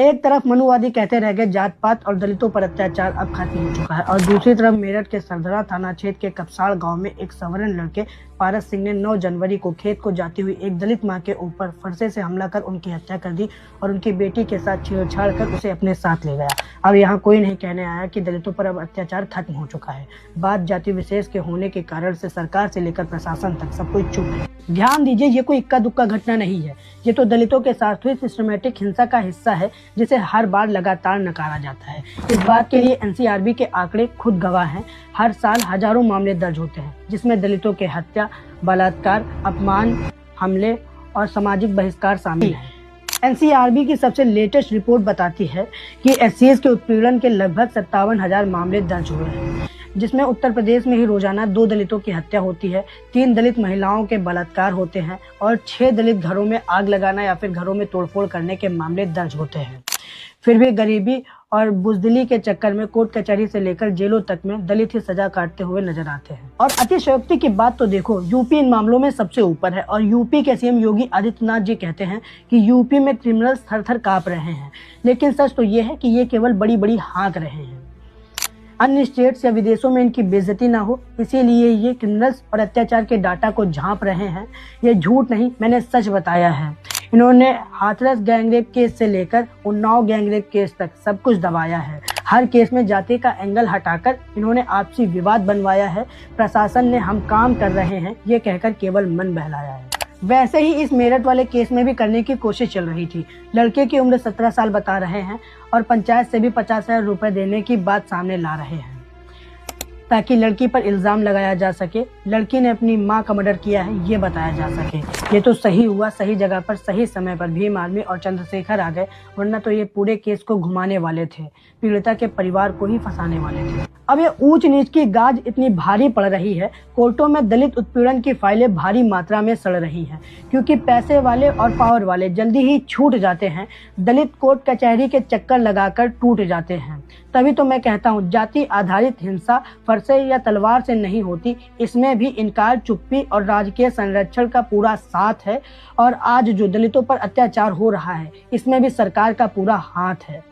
एक तरफ मनुवादी कहते रह गए जात पात और दलितों पर अत्याचार अब खत्म हो चुका है, और दूसरी तरफ मेरठ के सरधरा थाना क्षेत्र के कपसाड़ गांव में एक सवर्ण लड़के पारस सिंह ने 9 जनवरी को खेत को जाती हुई एक दलित मां के ऊपर फरसे से हमला कर उनकी हत्या कर दी और उनकी बेटी के साथ छेड़छाड़ कर उसे अपने साथ ले गया। अब यहाँ कोई नहीं कहने आया कि दलितों पर अब अत्याचार खत्म हो चुका है। बात जाति विशेष के होने के कारण से सरकार से लेकर प्रशासन तक सब कोई चुप है। ध्यान दीजिए, ये कोई इक्का दुक्का घटना नहीं है, ये तो दलितों के साथ हुई सिस्टमेटिक हिंसा का हिस्सा है जिसे हर बार लगातार नकारा जाता है। इस बात के लिए एनसीआरबी के आंकड़े खुद गवाह हैं। हर साल हजारों मामले दर्ज होते हैं जिसमें दलितों के हत्या, बलात्कार, अपमान, हमले और सामाजिक बहिष्कार शामिल है। एनसीआरबी की सबसे लेटेस्ट रिपोर्ट बताती है कि एससीएस के उत्पीड़न के लगभग 57,000 मामले दर्ज हुए हैं, जिसमें उत्तर प्रदेश में ही रोजाना 2 दलितों की हत्या होती है, 3 दलित महिलाओं के बलात्कार होते हैं और 6 दलित घरों में आग लगाना या फिर घरों में तोड़फोड़ करने के मामले दर्ज होते हैं। फिर भी गरीबी और बुजदिली के चक्कर में कोर्ट कचहरी से लेकर जेलों तक में दलित ही सजा काटते हुए नजर आते हैं। और अतिशयोक्ति की बात तो देखो, यूपी इन मामलों में सबसे ऊपर है और यूपी के सीएम योगी आदित्यनाथ जी कहते हैं कि यूपी में क्रिमिनल्स थर-थर कांप रहे हैं, लेकिन सच तो ये है कि ये केवल बड़ी बड़ी हाँक रहे हैं। अन्य स्टेट्स या विदेशों में इनकी बेइज्जती ना हो, इसीलिए ये क्रिमिनल्स और अत्याचार के डाटा को झांप रहे हैं। ये झूठ नहीं, मैंने सच बताया है। इन्होंने हाथरस गैंगरेप केस से लेकर उन्नाव गैंगरेप केस तक सब कुछ दबाया है। हर केस में जाति का एंगल हटाकर इन्होंने आपसी विवाद बनवाया है। प्रशासन ने हम काम कर रहे हैं ये कहकर केवल मन बहलाया है। वैसे ही इस मेरठ वाले केस में भी करने की कोशिश चल रही थी। लड़के की उम्र 17 साल बता रहे हैं और पंचायत से भी 50,000 रुपए देने की बात सामने ला रहे हैं ताकि लड़की पर इल्जाम लगाया जा सके। लड़की ने अपनी मां का मर्डर किया है ये बताया जा सके। ये तो सही हुआ, सही जगह पर सही समय पर भीम आर्मी और चंद्रशेखर आ गए, वरना तो ये पूरे केस को घुमाने वाले थे, पीड़िता के परिवार को ही फंसाने वाले थे। अब ये ऊंच नीच की गाज इतनी भारी पड़ रही है, कोर्टों में दलित उत्पीड़न की फाइलें भारी मात्रा में सड़ रही हैं, क्योंकि पैसे वाले और पावर वाले जल्दी ही छूट जाते हैं। दलित कोर्ट कचहरी के चक्कर लगाकर टूट जाते हैं। तभी तो मैं कहता हूँ, जाति आधारित हिंसा फरसे या तलवार से नहीं होती, इसमें भी इनकार, चुप्पी और राजकीय संरक्षण का पूरा साथ है। और आज जो दलितों पर अत्याचार हो रहा है इसमें भी सरकार का पूरा हाथ है।